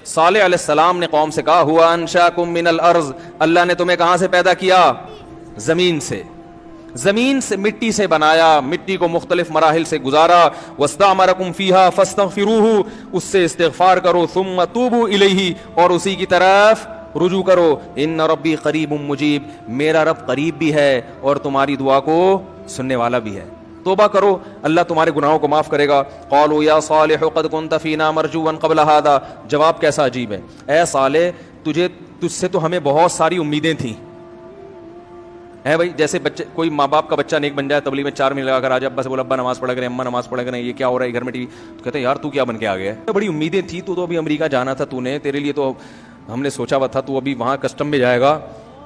صالح علیہ السلام نے قوم سے کہا ہوا انشاکم من الارض، اللہ نے تمہیں کہاں سے پیدا کیا؟ زمین سے. زمین سے مٹی سے بنایا، مٹی کو مختلف مراحل سے گزارا. واستعمرکم فیہا فاستغفروہ، اس سے استغفار کرو. ثم توبوا الیہ، اور اسی کی طرف رجوع کرو. ان ربی قریب مجیب، میرا رب قریب بھی ہے اور تمہاری دعا کو سننے والا بھی ہے. توبہ کرو، اللہ تمہارے گناہوں کو معاف کرے گا. قالوا یا صالح قد كنت فینا مرجوا قبل هذا، جواب کیسا عجیب ہے. اے صالح تجھ سے تو ہمیں بہت ساری امیدیں تھیں. ہے بھائی، جیسے بچے، کوئی ماں باپ کا بچہ نیک بن جائے، تبلیغ میں 4 منٹ لگا کر آج ابا سے بولا ابا نماز پڑھا کریں، اماں نماز پڑھا کریں، یہ کیا ہو رہا ہے گھر میں ٹی وی، تو کہتے ہیں یار تو کیا بن کے آ گیا ہے. بڑی امیدیں تھی، تو ابھی امریکہ جانا تھا، تو نے تیرے لیے تو ہم نے سوچا ہوا تھا، تو ابھی وہاں کسٹم میں جائے گا،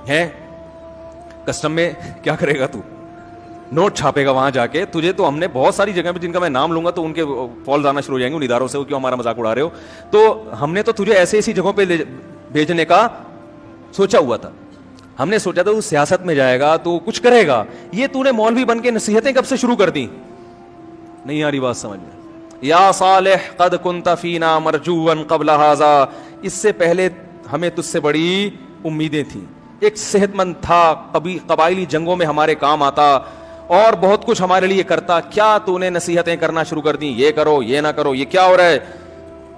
ہے کسٹم میں کیا کرے گا، تو نوٹ چھاپے گا وہاں جا کے. تجھے تو ہم نے بہت ساری جگہ پہ، جن کا میں نام لوں گا تو ان کے کالز آنا شروع ہو جائیں گے ان اداروں سے، کیوں ہمارا مذاق اڑا رہے ہو. تو ہم نے تو تجھے ایسی ایسی جگہوں پہ بھیجنے کا سوچا ہوا تھا. ہم نے سوچا تھا وہ سیاست میں جائے گا تو کچھ کرے گا. یہ تو نے مولوی بن کے نصیحتیں کب سے شروع کر دی؟ نہیں آ رہی بات سمجھ میں. یا صالح قد كنت فینا مرجوا قبل هذا، اس سے پہلے ہمیں تجھ سے بڑی امیدیں تھیں. ایک صحت مند تھا، قبائلی جنگوں میں ہمارے کام آتا اور بہت کچھ ہمارے لیے کرتا. کیا تو نے نصیحتیں کرنا شروع کر دیں، یہ کرو یہ نہ کرو، یہ کیا ہو رہا ہے؟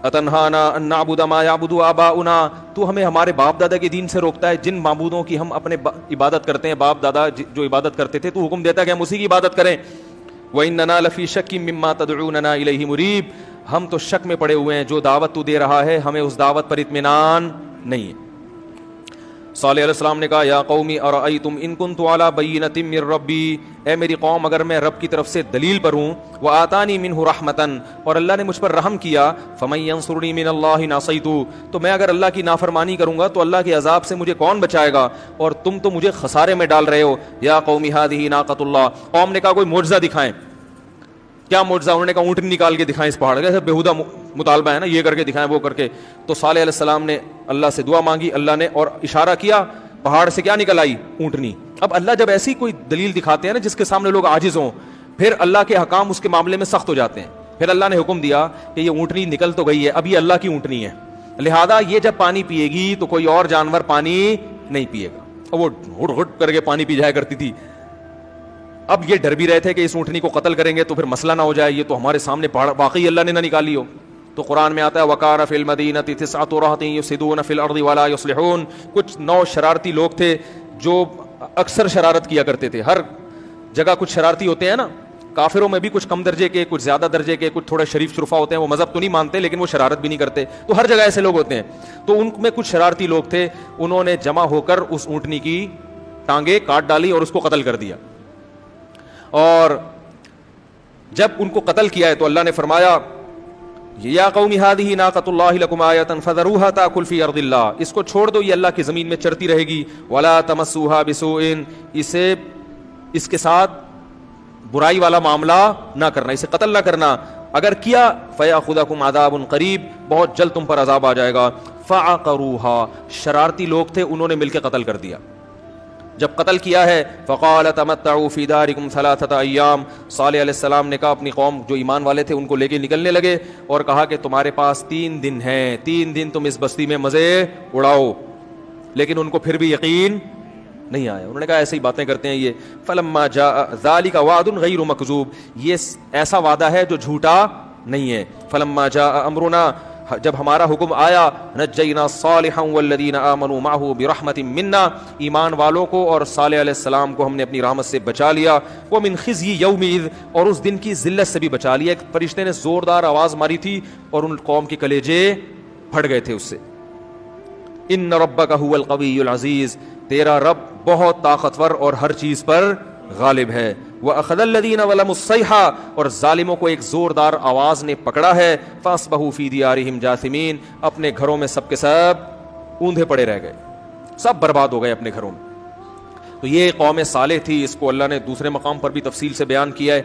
اتنہانا ان نعبد ما یعبد آباؤنا، تو ہمیں ہمارے باپ دادا کے دین سے روکتا ہے، جن معبودوں کی ہم اپنے عبادت کرتے ہیں، باپ دادا جو عبادت کرتے تھے، تو حکم دیتا ہے کہ ہم اسی کی عبادت کریں. وَإِنَّنَا لَفِي شَكٍّ مِّمَّا تَدْعُونَنَا إِلَيْهِ مُرِيبٍ، ہم تو شک میں پڑے ہوئے ہیں، جو دعوت تو دے رہا ہے ہمیں اس دعوت پر اطمینان نہیں ہے. صالح علیہ السلام نے کہا یا قومی ارأیتم ان کنت علی بینۃ من ربی، اے میری قوم اگر میں رب کی طرف سے دلیل پر ہوں، وآتانی منہ رحمتا، اور اللہ نے مجھ پر رحم کیا، فمن ینصرنی من اللہ نعصیت، تو میں اگر اللہ کی نافرمانی کروں گا تو اللہ کے عذاب سے مجھے کون بچائے گا، اور تم تو مجھے خسارے میں ڈال رہے ہو. یا قومی ہذہ ناقۃ اللہ، قوم نے کہا کوئی معجزہ دکھائیں. کیا معجزہ؟ انہوں نے کہا اونٹنی نکال کے دکھائیں اس پہاڑ کا، بےہودہ مطالبہ ہے نا، یہ کر کے دکھائیں وہ کر کے. تو صالح علیہ السلام نے اللہ سے دعا مانگی، اللہ نے اور اشارہ کیا، پہاڑ سے کیا نکل آئی؟ اونٹنی. اب اللہ جب ایسی کوئی دلیل دکھاتے ہیں نا جس کے سامنے لوگ عاجز ہوں، پھر اللہ کے حکام اس کے معاملے میں سخت ہو جاتے ہیں. پھر اللہ نے حکم دیا کہ یہ اونٹنی نکل تو گئی ہے، اب یہ اللہ کی اونٹنی ہے، لہذا یہ جب پانی پیے گی تو کوئی اور جانور پانی نہیں پیے گا. اور وہ ہٹ ہٹ کر کے پانی پی جایا کرتی تھی. اب یہ ڈر بھی رہے تھے کہ اس اونٹنی کو قتل کریں گے تو پھر مسئلہ نہ ہو جائے، یہ تو ہمارے سامنے واقعی اللہ نے نہ نکالی ہو. تو قرآن میں آتا ہے وَقَارَ فِي الْمَدِينَةِ تِسْعَةُ رَهْطٍ يُفْسِدُونَ فِي الْأَرْضِ وَلَا يُصْلِحُونَ، کچھ 9 شرارتی لوگ تھے جو اکثر شرارت کیا کرتے تھے. ہر جگہ کچھ شرارتی ہوتے ہیں نا، کافروں میں بھی کچھ کم درجے کے، کچھ زیادہ درجے کے، کچھ تھوڑے شریف شرفا ہوتے ہیں، وہ مذہب تو نہیں مانتے لیکن وہ شرارت بھی نہیں کرتے. تو ہر جگہ ایسے لوگ ہوتے ہیں. تو ان میں کچھ شرارتی لوگ تھے، انہوں نے جمع ہو کر اس اونٹنی کی ٹانگیں کاٹ ڈالی اور اس کو قتل کر دیا. اور جب ان کو قتل کیا ہے تو اللہ نے فرمایا یا قوم هذه ناقۃ اللہ لکم آیۃ فذروها تاکل فی ارض اللہ، اس کو چھوڑ دو، یہ اللہ کی زمین میں چرتی رہے گی. ولا تمسوها بسوء، اس کے ساتھ برائی والا معاملہ نہ کرنا، اسے قتل نہ کرنا. اگر کیا فیاخذکم عذاب قریب، بہت جلد تم پر عذاب آ جائے گا. فعقروها، شرارتی لوگ تھے، انہوں نے مل کے قتل کر دیا. جب قتل کیا ہے فقال تمتعوا فی دارکم 3 ایام، صالح علیہ السلام نے کہا اپنی قوم جو ایمان والے تھے ان کو لے کے نکلنے لگے اور کہا کہ تمہارے پاس 3 دن ہیں، 3 دن تم اس بستی میں مزے اڑاؤ. لیکن ان کو پھر بھی یقین نہیں آیا. انہوں نے کہا ایسی باتیں کرتے ہیں یہ. فلما جاء ذلک وعد غیر مکذوب، یہ ایسا وعدہ ہے جو جھوٹا نہیں ہے. فلما جاء امرنا، جب ہمارا حکم آیا، نجینا صالحا والذین آمنوا معه برحمت منا، ایمان والوں کو اور صالح علیہ السلام کو ہم نے اپنی رحمت سے بچا لیا. ومن خزی یومئذ، اور اس دن کی ذلت سے بھی بچا لیا. ایک فرشتے نے زوردار آواز ماری تھی اور ان قوم کے کلیجے پھٹ گئے تھے اس سے. ان ربک هو القوی العزیز، تیرا رب بہت طاقتور اور ہر چیز پر غالب ہے. وَأَخَذَ الَّذِينَ ظَلَمُوا الصَّيْحَةَ، اور ظالموں کو ایک زوردار آواز نے پکڑا ہے. فَأَصْبَحُوا فِي دِيَارِهِمْ جَاثِمِينَ، اپنے گھروں میں سب کے سب اوندھے پڑے رہ گئے، سب برباد ہو گئے اپنے گھروں میں. تو یہ قوم صالح تھی، اس کو اللہ نے دوسرے مقام پر بھی تفصیل سے بیان کیا ہے.